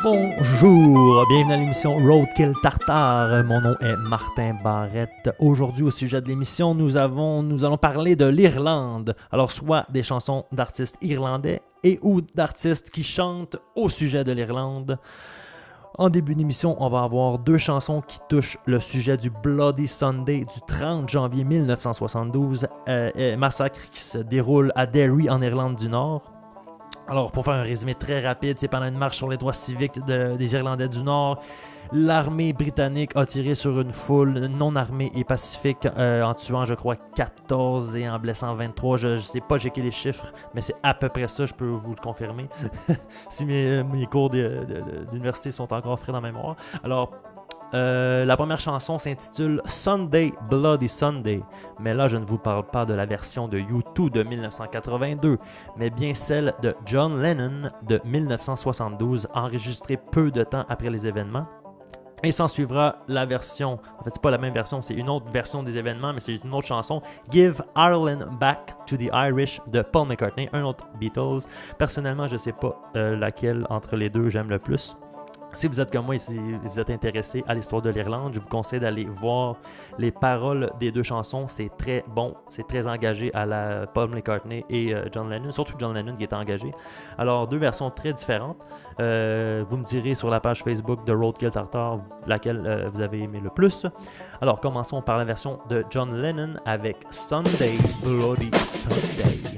Bonjour, bienvenue à l'émission Roadkill Tartare. Mon nom est Martin Barrette. Aujourd'hui, au sujet de l'émission, nous allons parler de l'Irlande. Alors, soit des chansons d'artistes irlandais et ou d'artistes qui chantent au sujet de l'Irlande. En début d'émission, on va avoir deux chansons qui touchent le sujet du Bloody Sunday du 30 janvier 1972, massacre qui se déroule à Derry en Irlande du Nord. Alors, pour faire un résumé très rapide, c'est pendant une marche sur les droits civiques des Irlandais du Nord. L'armée britannique a tiré sur une foule non armée et pacifique en tuant, je crois, 14 et en blessant 23. Je ne sais pas checker les chiffres, mais c'est à peu près ça, je peux vous le confirmer. Si mes cours d'université sont encore frais dans ma mémoire. Alors, la première chanson s'intitule Sunday, Bloody Sunday. Mais là, je ne vous parle pas de la version de U2 de 1982, mais bien celle de John Lennon de 1972, enregistrée peu de temps après les événements. Et s'en suivra la version, en fait c'est pas la même version, c'est une autre version des événements, mais c'est une autre chanson, Give Ireland Back to the Irish de Paul McCartney, un autre Beatles. Personnellement, je sais pas laquelle entre les deux j'aime le plus. Si vous êtes comme moi et si vous êtes intéressé à l'histoire de l'Irlande, je vous conseille d'aller voir les paroles des deux chansons. C'est très bon, c'est très engagé à la Paul McCartney et John Lennon, surtout John Lennon qui est engagé. Alors, deux versions très différentes. Vous me direz sur la page Facebook de Roadkill Tartare laquelle vous avez aimé le plus. Alors, commençons par la version de John Lennon avec Sunday, Bloody Sunday.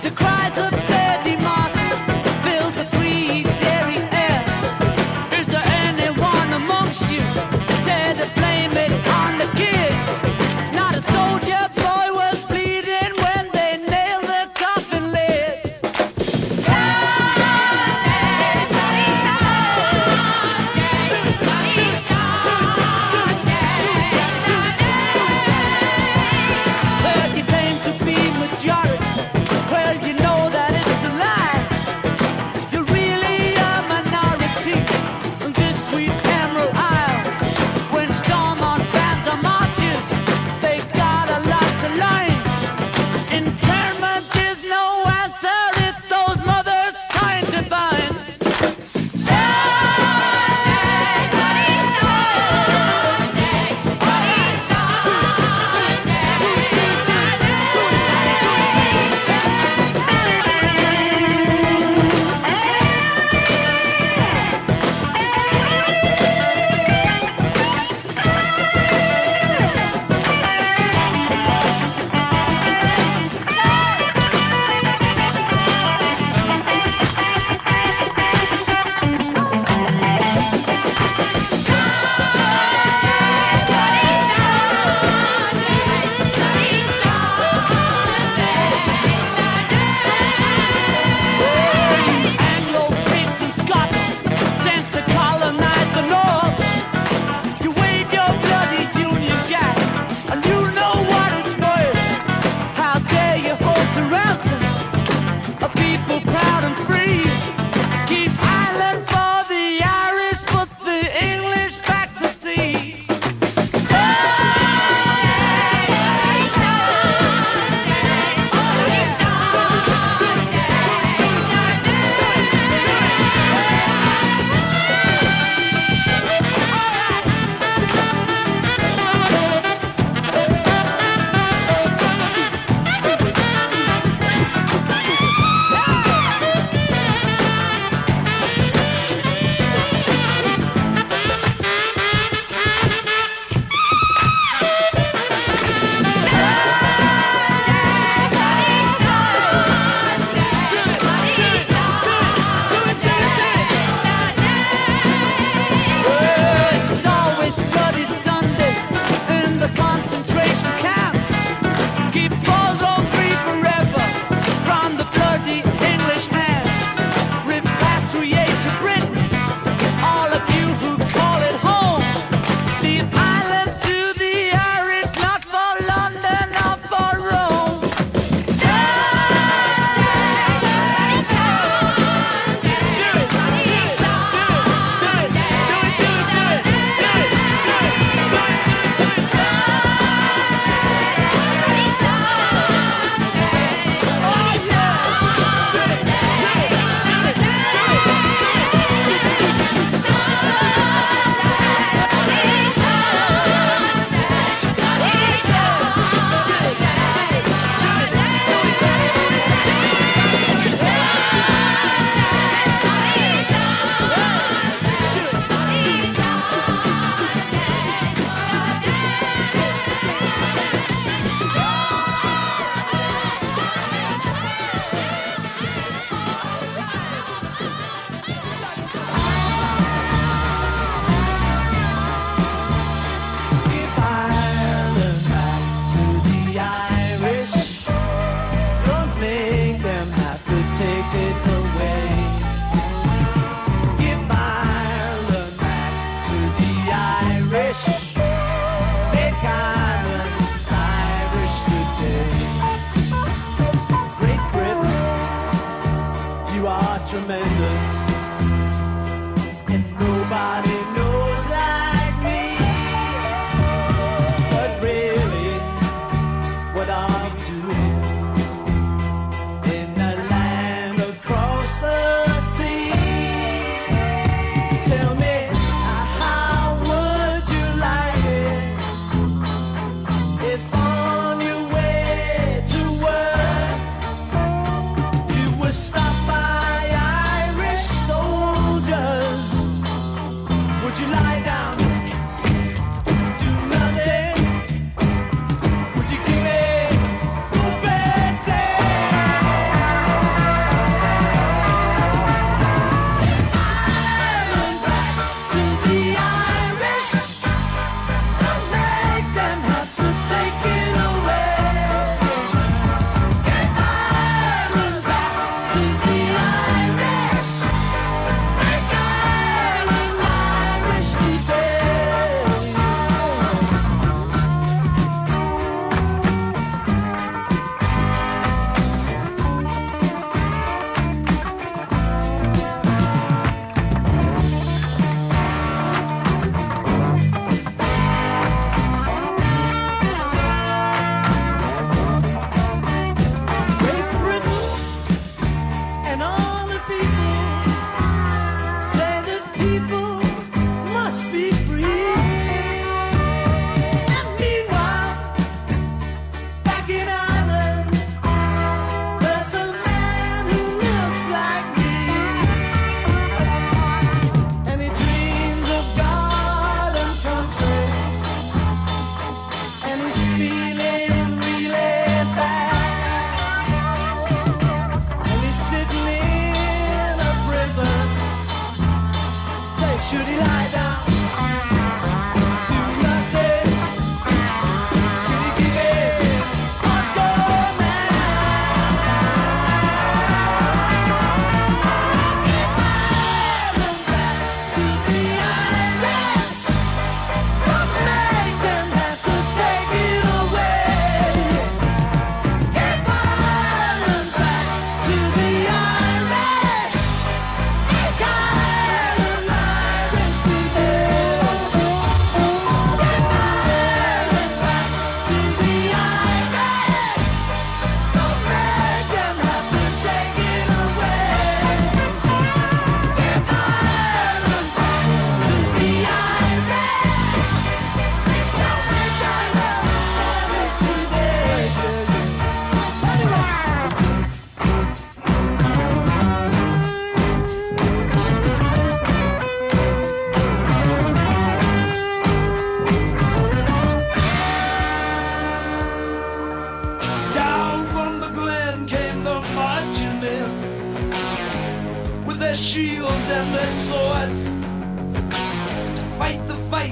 The cries of 30 Martin filled the free Derry air.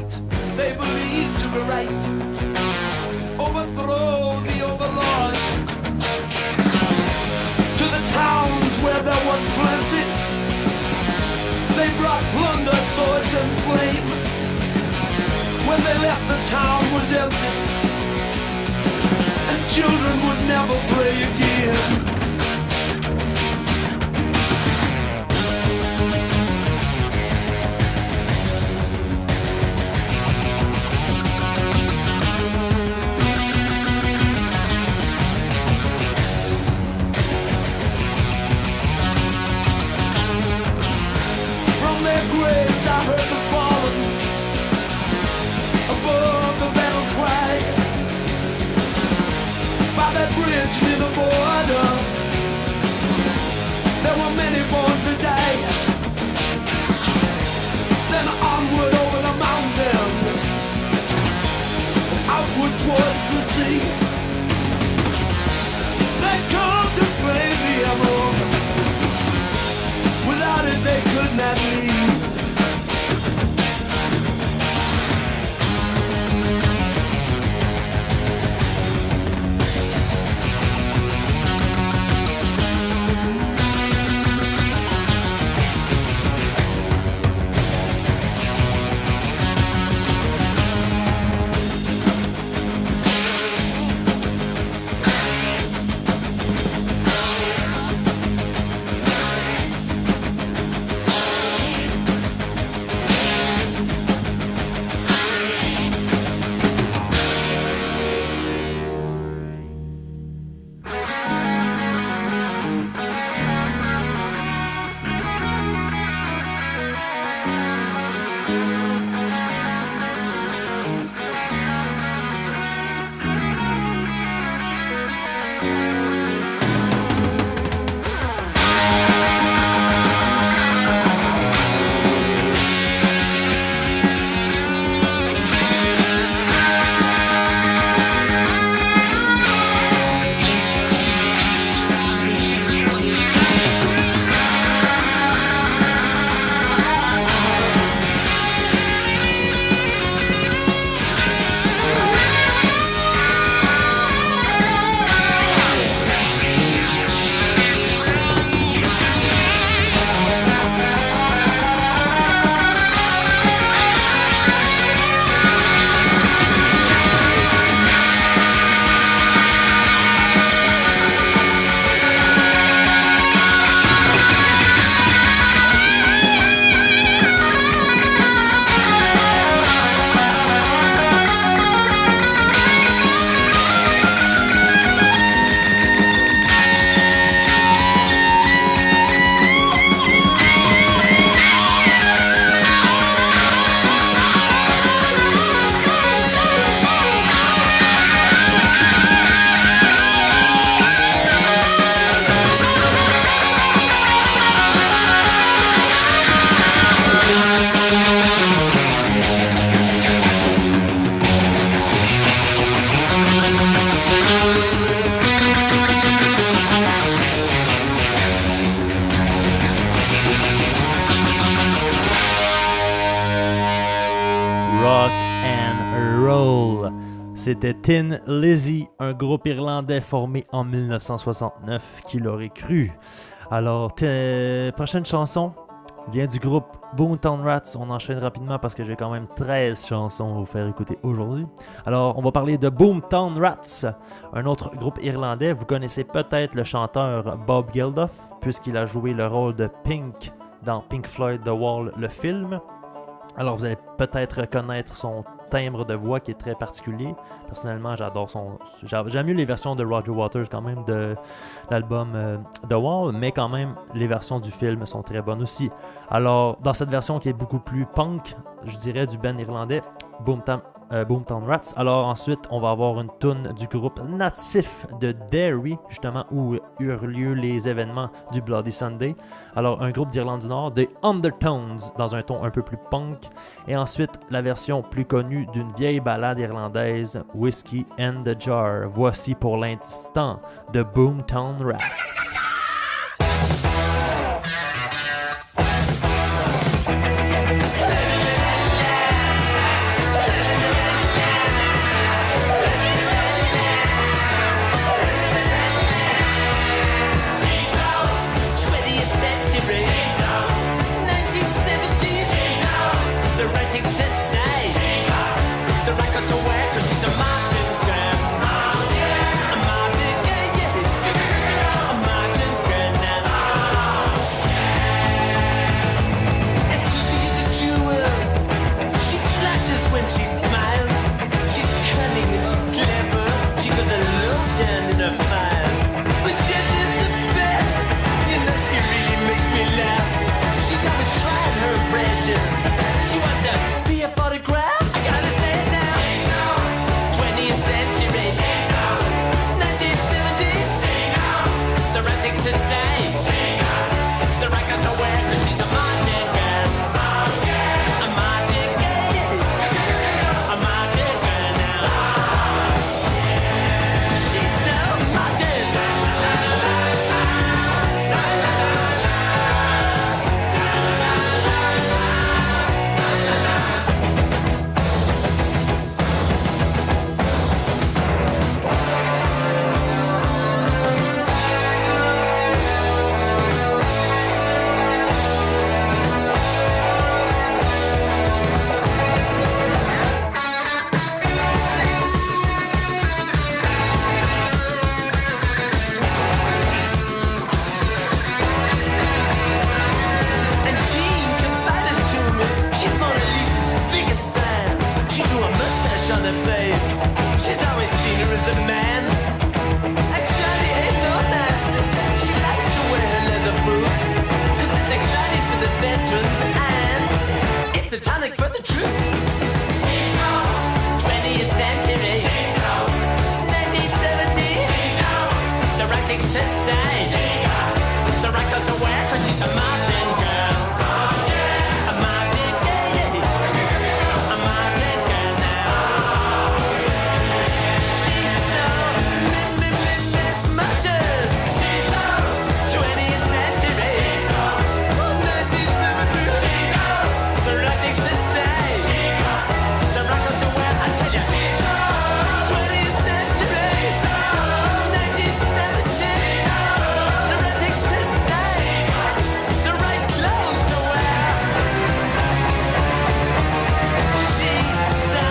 fight they believe to be right. Overthrow the overlords. To the towns where there was plenty, they brought plunder, swords and flame. When they left, the town was empty, and children would never play again. Near the border, there were many born to die. Then onward over the mountains, outward towards the sea. They come to claim the emerald. Without it they could not leave. C'était Tin Lizzy, un groupe irlandais formé en 1969, qui l'aurait cru. Alors, prochaine chanson vient du groupe Boomtown Rats. On enchaîne rapidement parce que j'ai quand même 13 chansons à vous faire écouter aujourd'hui. Alors, on va parler de Boomtown Rats, un autre groupe irlandais. Vous connaissez peut-être le chanteur Bob Geldof, puisqu'il a joué le rôle de Pink dans Pink Floyd The Wall, le film. Alors, vous allez peut-être reconnaître son timbre de voix qui est très particulier. Personnellement, j'adore j'aime mieux les versions de Roger Waters quand même de l'album The Wall, mais quand même, les versions du film sont très bonnes aussi. Alors, dans cette version qui est beaucoup plus punk, je dirais, du band irlandais, Boomtown Rats. Alors ensuite, on va avoir une toune du groupe natif de Derry, justement où eurent lieu les événements du Bloody Sunday. Alors un groupe d'Irlande du Nord, The Undertones, dans un ton un peu plus punk. Et ensuite, la version plus connue d'une vieille ballade irlandaise, Whiskey and the Jar. Voici pour l'instant de Boomtown Rats. her face. She's always seen her as a man. Actually, ain't no Nancy. She likes to wear her leather boots, 'cause it's exciting for the veterans and it's a tonic for the troops. 20th century, 1970. The right things to say, the right clothes to wear, 'cause she's a modern girl. A modern girl, a modern girl now. She's so modern. 20th century, 1970. The right things to say, the right clothes to wear, I tell ya. 20th century, 1970. The right things to say, the right clothes to wear. She's so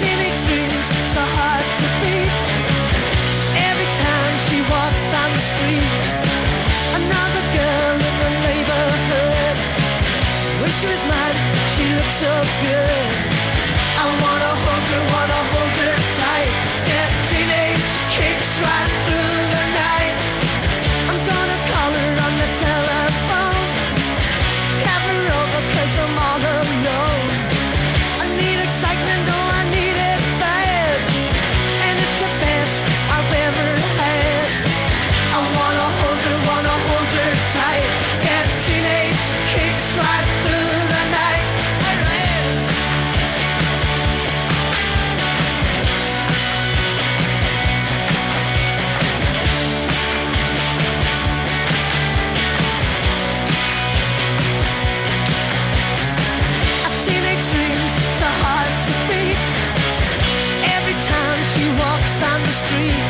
teenage dreams so hard to beat. Every time she walks down the street, another girl in the neighborhood. Wish she was mine, she looks so good. I wanna hold her tight. Get teenage kicks right through the night. I'm gonna call her on the telephone, have her over 'cause I'm all alone. I need excitement, oh I need it bad, and it's the best I've ever had. I wanna hold her tight. Get teenage kicks right through the night. Teenage dreams so hard to beat. Every time she walks down the street,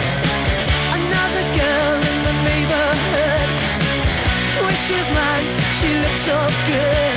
another girl in the neighborhood. Wish she was mine, she looks so good.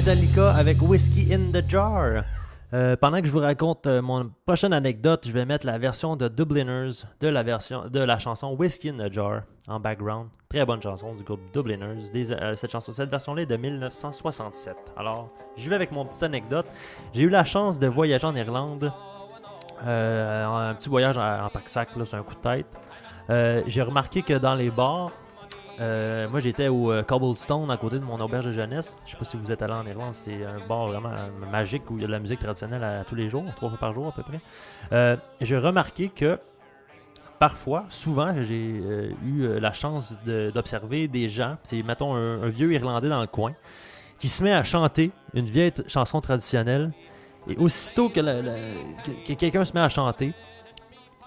Metallica avec Whiskey in the Jar. Pendant que je vous raconte mon prochaine anecdote, je vais mettre la version de Dubliners de la chanson Whiskey in the Jar en background. Très bonne chanson du groupe Dubliners. Cette version-là est de 1967. Alors, j'y vais avec mon petite anecdote. J'ai eu la chance de voyager en Irlande. Un petit voyage en pack-sac, là, c'est un coup de tête. J'ai remarqué que dans les bars, moi j'étais au Cobblestone à côté de mon auberge de jeunesse. Je sais pas si vous êtes allé en Irlande, c'est un bar vraiment magique où il y a de la musique traditionnelle à tous les jours, 3 fois par jour à peu près. J'ai remarqué que parfois, souvent, j'ai eu la chance d'observer des gens, c'est mettons un vieux Irlandais dans le coin, qui se met à chanter une vieille chanson traditionnelle. Et aussitôt que quelqu'un se met à chanter,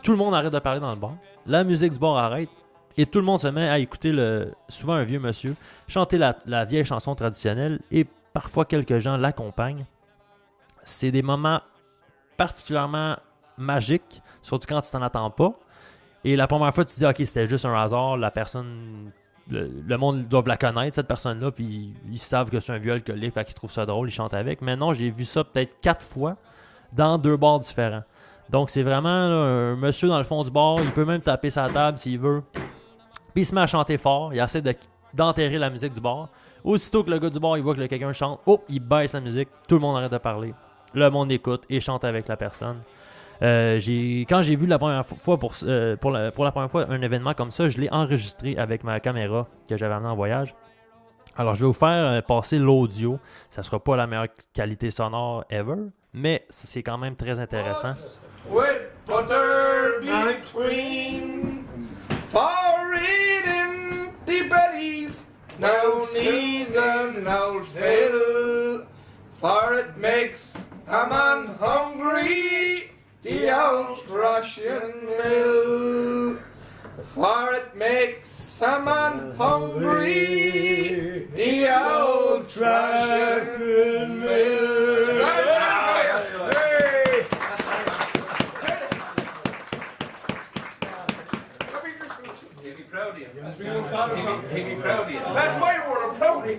tout le monde arrête de parler dans le bar. La musique du bar arrête. Et tout le monde se met à écouter souvent un vieux monsieur chanter la vieille chanson traditionnelle et parfois quelques gens l'accompagnent. C'est des moments particulièrement magiques, surtout quand tu t'en attends pas. Et la première fois, tu te dis, ok, c'était juste un hasard, la personne, le monde doit la connaître, cette personne-là, puis ils savent que c'est un vieux alcoolique, fait qu'ils trouvent ça drôle, ils chantent avec. Mais non, j'ai vu ça peut-être 4 fois dans 2 bars différents. Donc c'est vraiment là, un monsieur dans le fond du bar, il peut même taper sa table s'il veut. Puis il se met à chanter fort, il essaie d'enterrer la musique du bar. Aussitôt que le gars du bar, il voit que quelqu'un chante, il baisse la musique, tout le monde arrête de parler. Le monde écoute et chante avec la personne. Quand j'ai vu la première fois pour la première fois un événement comme ça, je l'ai enregistré avec ma caméra que j'avais amenée en voyage. Alors je vais vous faire passer l'audio. Ça sera pas la meilleure qualité sonore ever, mais c'est quand même très intéressant. With butter between, for eating the berries, no knees and no fiddle, for it makes a man hungry, the old Russian mill. For it makes a man hungry, the old Russian mill. He'd be proud of you. That's my word, I'm proud of you.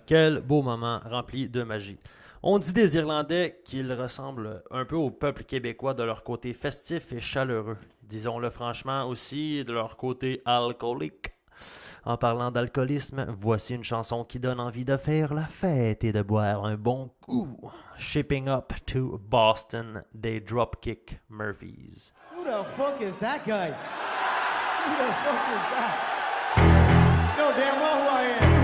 Quel beau moment rempli de magie. On dit des Irlandais qu'ils ressemblent un peu au peuple québécois de leur côté festif et chaleureux. Disons-le franchement aussi de leur côté alcoolique. En parlant d'alcoolisme, voici une chanson qui donne envie de faire la fête et de boire un bon coup. Shipping up to Boston, they dropkick Murphys. Who the fuck is that guy? Who the fuck is that? No damn well who I am.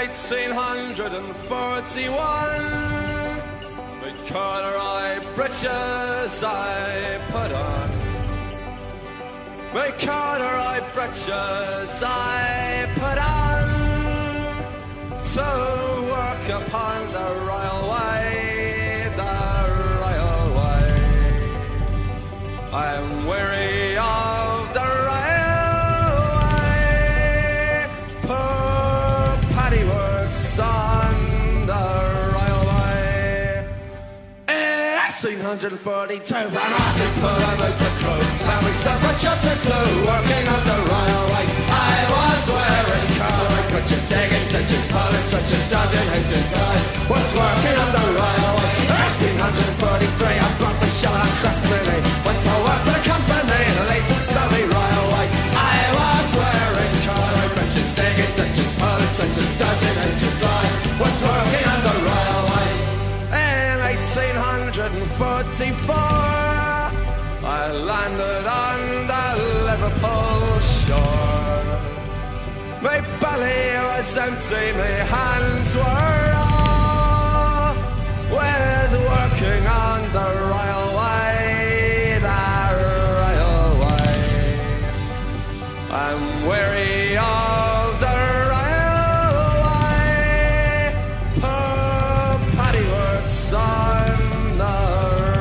1841, with corduroy breeches I put on. With corduroy breeches I put on to work upon the railway, the railway. I'm weary of the railway. Poor Paddy works on the railway. 1842, and I could put a motor crew, and we set a job to do, working on the railway. I was wearing corduroy breeches, digging ditches, polish switches, dodging engines. I was working on the railway. 1843, I brought my shot on Christmas Day. Went to work for the company in a lace and Surrey railway. I was wearing corduroy breeches, digging ditches, polish switches, dodging engines. I was working on the railway. In 1844, I landed on the Liverpool shore. My belly was empty, my hands were raw, with working on the railway, the railway. I'm weary of the railway. Poor Paddy works on the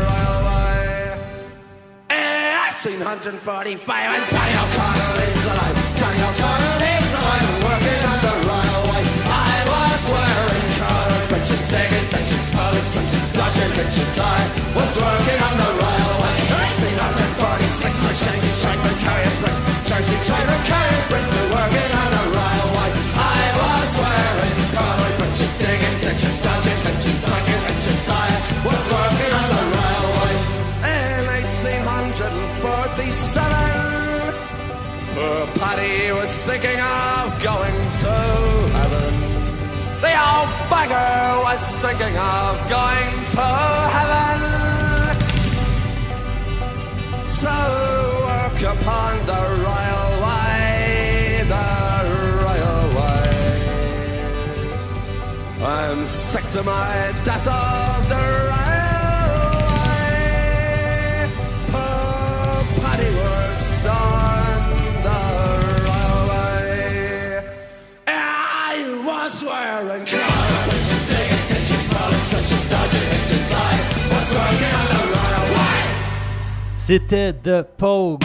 railway. 1845, and Danny O'Connell is alive. Danny O'Connell is alive, working on the railway. I was wearing corduroy breeches, digging ditches, polish switches, dodging engines. I was working on the railway. 1846, I changed Shanghai, carrying bricks, Jersey, China, carrying bricks, we're working on the railway. I was wearing corduroy breeches, digging ditches, dodging engines, dodging engines. I was working on the railway. In 1847, poor Paddy was thinking of going to heaven. The old beggar was thinking of going to heaven, to work upon the railway, the railway. I'm sick to my death of the railway. Poor Paddy works on the railway. I was wearing corduroy breeches, digging ditches, polish switches, dodging engines. I was working on the railway. C'était The Pogues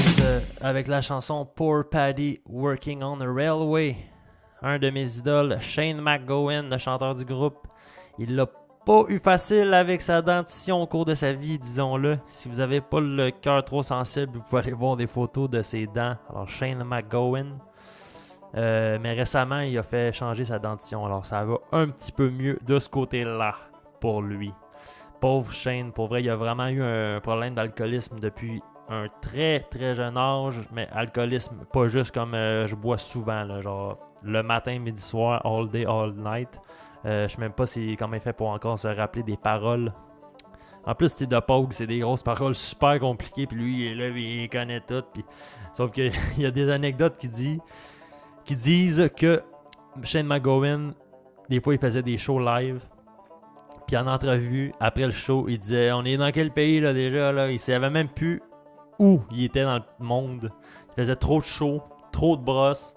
avec la chanson Poor Paddy Working on the Railway. Un de mes idoles, Shane MacGowan, le chanteur du groupe. Il l'a pas eu facile avec sa dentition au cours de sa vie, disons-le. Si vous avez pas le cœur trop sensible, vous pouvez aller voir des photos de ses dents. Alors Shane MacGowan. Mais récemment, il a fait changer sa dentition. Alors ça va un petit peu mieux de ce côté-là pour lui. Pauvre Shane, pour vrai, il a vraiment eu un problème d'alcoolisme depuis un très très jeune âge, mais alcoolisme, pas juste comme je bois souvent, là, genre le matin, midi, soir, all day, all night. Je sais même pas comment il fait pour encore se rappeler des paroles. En plus, c'était de Pogue, c'est des grosses paroles super compliquées, puis lui, il est là, il connaît tout. Puis... Sauf qu'il y a des anecdotes qui disent que Shane MacGowan, des fois, il faisait des shows live. Puis en entrevue, après le show, il disait « On est dans quel pays là déjà? » là? Il savait même plus où il était dans le monde. Il faisait trop de shows, trop de brosses.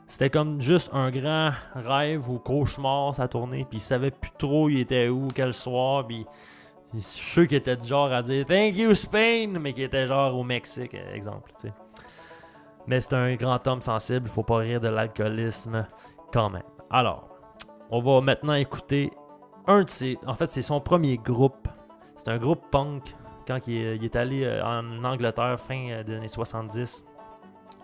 C'était comme juste un grand rêve ou cauchemar sa tournée. Puis il savait plus trop il était où, quel soir. Puis je suis sûr qu'il était du genre à dire « Thank you Spain », mais qu'il était genre au Mexique, exemple. T'sais. Mais c'est un grand homme sensible, il faut pas rire de l'alcoolisme quand même. Alors, on va maintenant écouter en fait, c'est son premier groupe. C'est un groupe punk quand il est allé en Angleterre fin des années 70.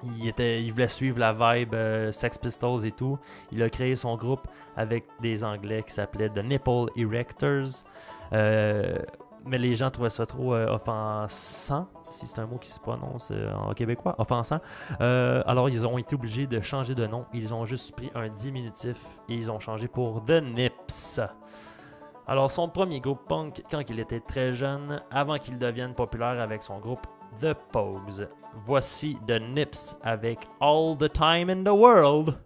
Il voulait suivre la vibe Sex Pistols et tout. Il a créé son groupe avec des Anglais qui s'appelaient The Nipple Erectors. Mais les gens trouvaient ça trop offensant, si c'est un mot qui se prononce en québécois, offensant. Alors ils ont été obligés de changer de nom. Ils ont juste pris un diminutif et ils ont changé pour The Nips. Alors son premier groupe punk quand il était très jeune, avant qu'il devienne populaire avec son groupe The Pogues. Voici The Nips avec All the Time in the World.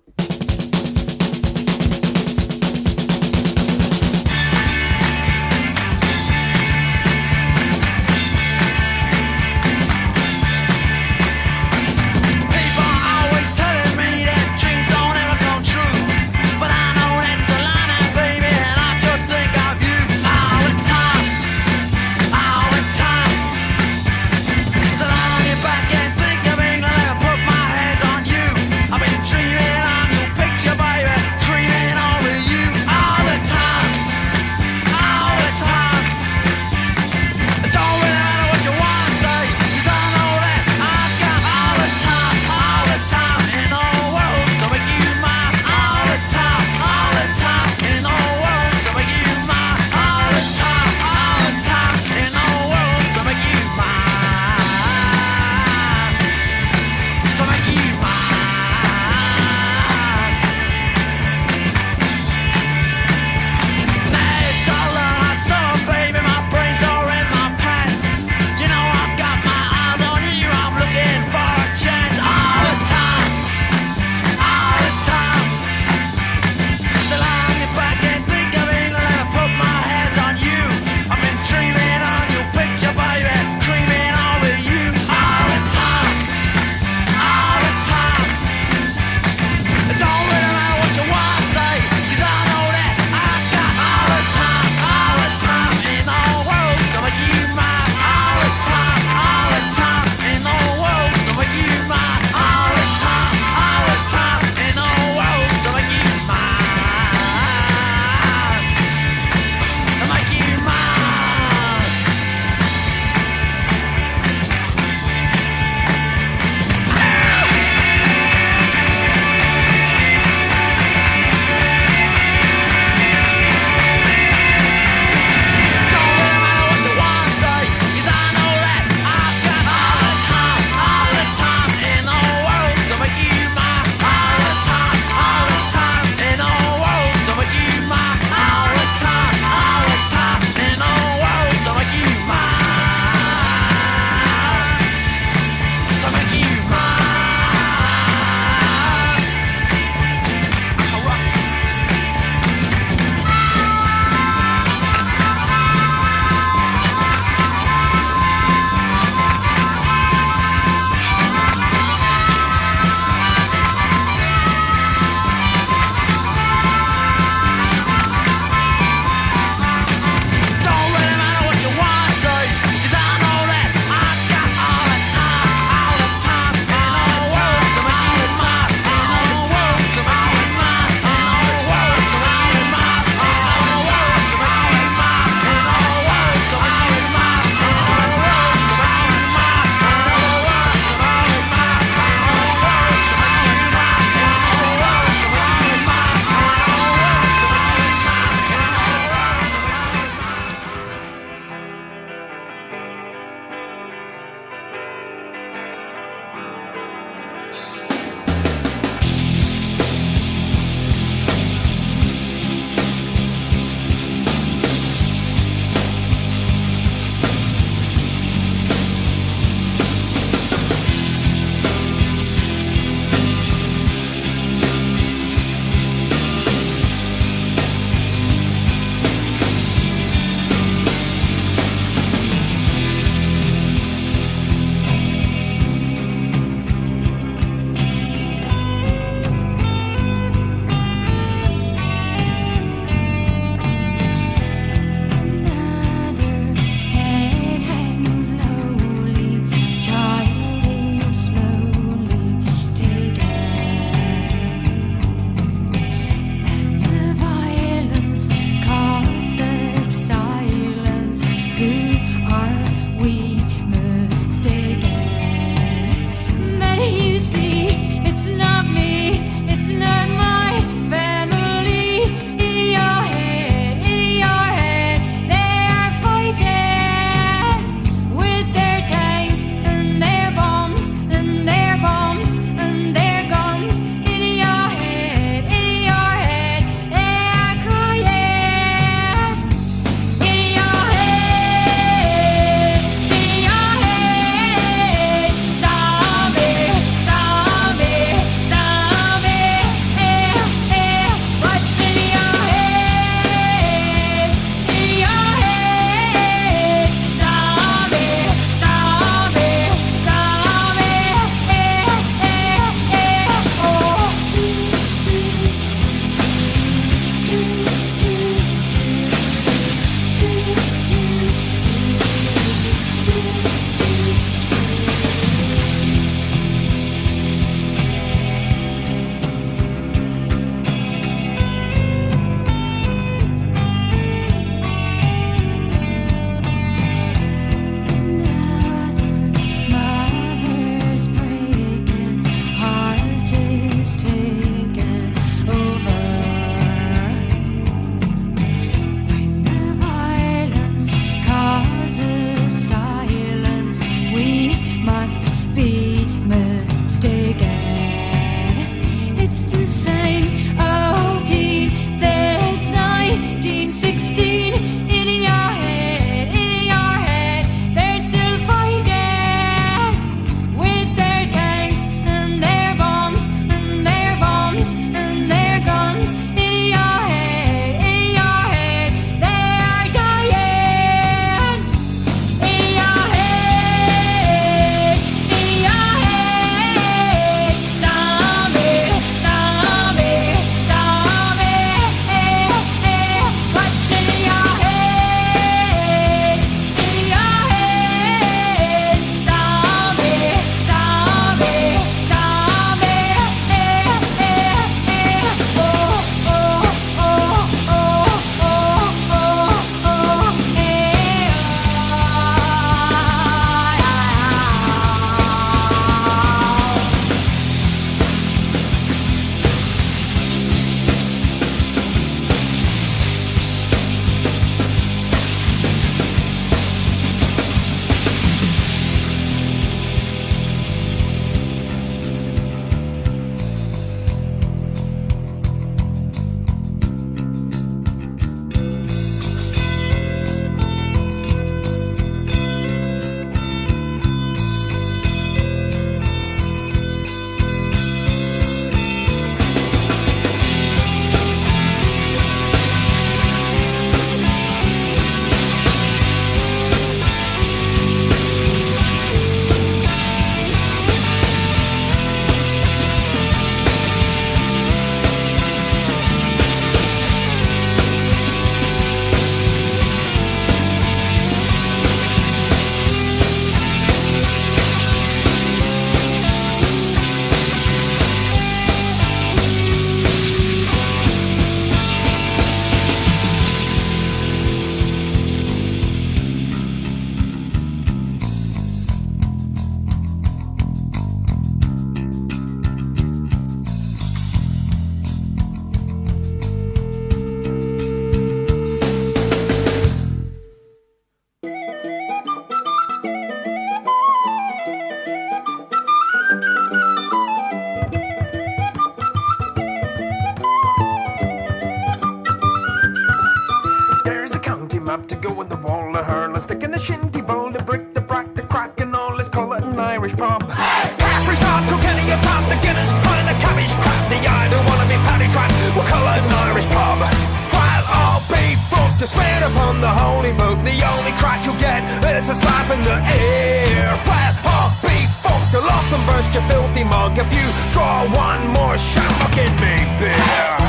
insane. Oh, teen since 1916. In your head, they're still fighting with their tanks and their bombs and their bombs and their guns. In your head, they are dying. In your head, zombie, zombie, zombie. What's in your head? In your head, zombie, zombie, zombie. Oh, oh, oh, oh, oh, oh, There's a county map to go in the wall, a hurl, a stick in a shinty bowl, the brick, the brack, the crack, and all. Let's call it an Irish pub. Caffrey's hard, Kilkenny, a pound, the Guinness, pint, a cabbage, crap, the I don't wanna be paddy track. We'll call it an Irish pub. While all be fucked to swear upon the holy book, the only crack you'll get is a slap in the ear. While all be fucked, you'll often burst your filthy mug if you draw one more shamrock in me beer.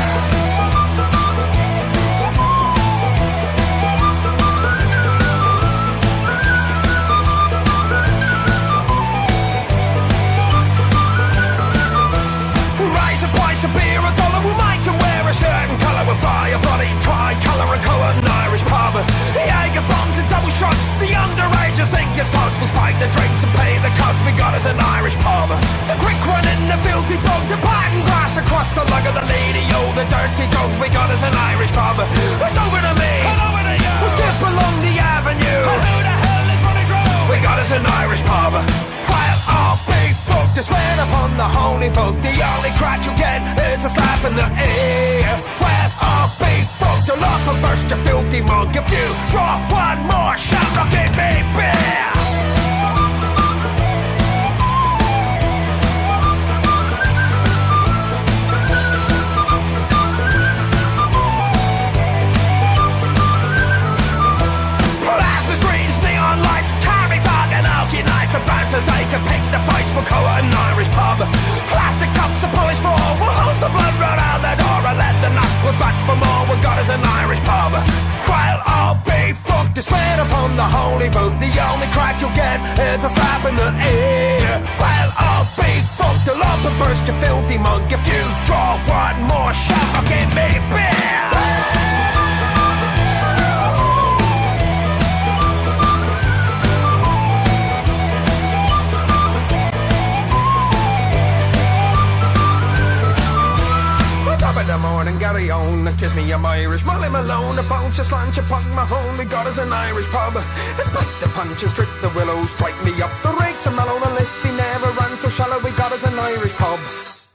A beer, a dollar, we'll make them wear a shirt and colour. We'll fly a bloody tricolour and call it an Irish pub. The Jaeger bombs and double shots, the underagers think it's toss. We'll spike the drinks and pay the cost. We got us an Irish pub. The quick one in the filthy bog, the pattern glass across the lug of the lady, oh the dirty dog. We got us an Irish pub. It's over to me, and over to you. We'll skip along the avenue. And who the hell is running through? We got us an Irish pub. While all be fucked to swear upon the holy book, the only crack you get is a slap in the ear. Well, all be fucked, you'll often burst your filthy mug if you draw one more shamrock in me beer. Plasma screens, neon lights, carry fog and oaky nights. The bouncers, they can pick the fights. We'll call it an Irish pub. Plastic cups of polished floor, we'll hose the blood right out the door and let the knuckles back for more. We got us an Irish pub. While all be fucked to swear upon the holy book, the only crack you'll get is a slap in the ear. While all be fucked, you'll up and burst your filthy mug if you draw one more shamrock in me beer. In the morning, Gary on, kiss me, I'm Irish. Molly Malone, a bounce, a slant, you punk my home. We got us an Irish pub. Spike the punches, strip the willows, strike me up the rakes and mellow. The lift, he never ran so shallow. We got us an Irish pub.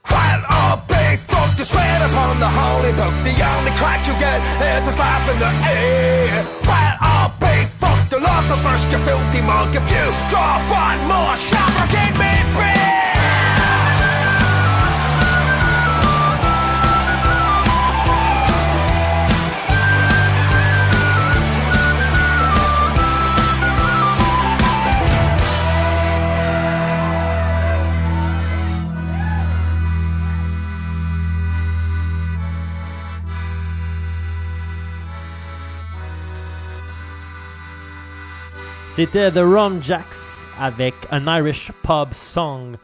While all be be fucked to swear upon the holy book. The only crack you get is a slap in the ear. Well, I'll be fucked. The Lord will burst your filthy mug if you draw one more shot or give me beer. C'était The Rum Jacks avec An Irish Pub Song.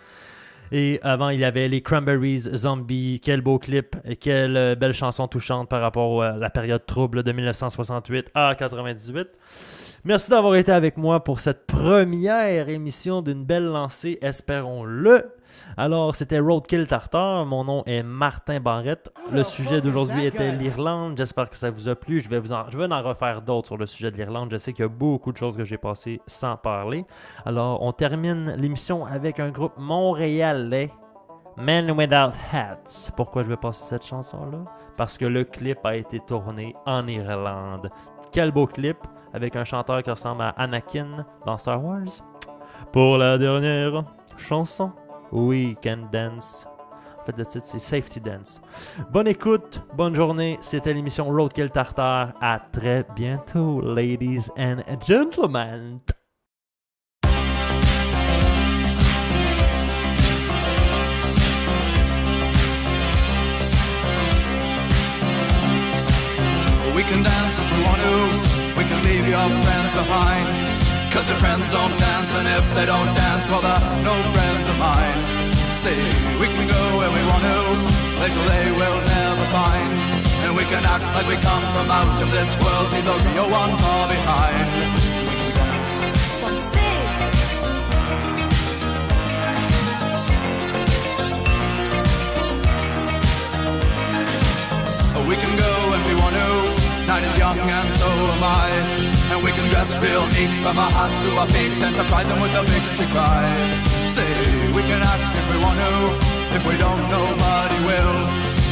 Et avant, il y avait les Cranberries, Zombie. Quel beau clip et quelle belle chanson touchante par rapport à la période trouble de 1968 à 98. Merci d'avoir été avec moi pour cette première émission d'une belle lancée, espérons-le. Alors, c'était Roadkill Tartare. Mon nom est Martin Barrette. Le sujet d'aujourd'hui était l'Irlande. J'espère que ça vous a plu. Je vais en refaire d'autres sur le sujet de l'Irlande. Je sais qu'il y a beaucoup de choses que j'ai passées sans parler. Alors, on termine l'émission avec un groupe montréalais, Men Without Hats. Pourquoi je vais passer cette chanson-là? Parce que le clip a été tourné en Irlande. Quel beau clip avec un chanteur qui ressemble à Anakin dans Star Wars. Pour la dernière chanson, We Can Dance. En fait, le titre, c'est Safety Dance. Bonne écoute, bonne journée. C'était l'émission Roadkill Tartare. À très bientôt, ladies and gentlemen. We can dance if we want to. We can leave your friends behind. Cause your friends don't dance, and if they don't dance, well, they're no friends of mine. See, we can go where we want to, places they will never find. And we can act like we come from out of this world, leave the real one far behind. We can dance. We can go when we want to. Night is young and so am I. And we can dress real neat from our hearts to our feet and surprise them with a victory cry. Say, we can act if we want to. If we don't, nobody will.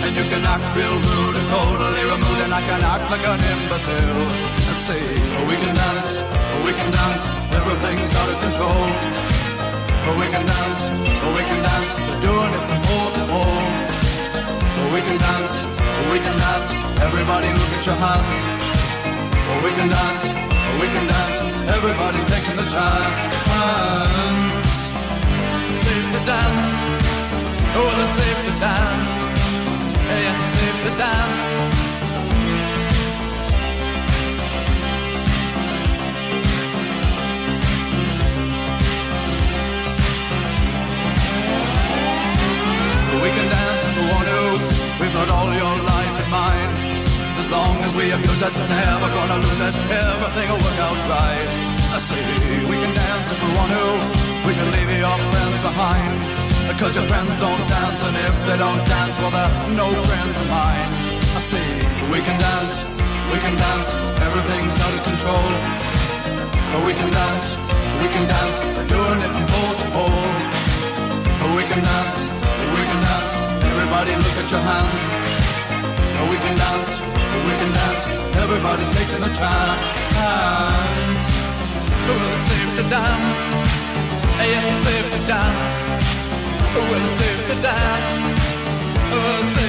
And you can act real rude and totally removed, and I can act like an imbecile. Say, we can dance, everything's out of control. We can dance, we're doing it from pole to pole. We can dance, everybody look at your hands. We can dance, everybody's taking the chance. Safe to dance, oh, it's safe to dance. Yes, it's safe to dance. We can dance if we want to. We've got all your life in mind. As long as we abuse it, never gonna lose it. Everything will work out right. I say we can dance if we want to. We can leave your friends behind. Because your friends don't dance, and if they don't dance, well, they're no friends of mine. I say we can dance, everything's out of control. We can dance, we're doing it from pole to pole. We can dance, everybody look at your hands. We can dance, everybody's taking a chance. Well, it's safe to dance, yes, it's safe to dance. Well, it's safe to dance, well, it's safe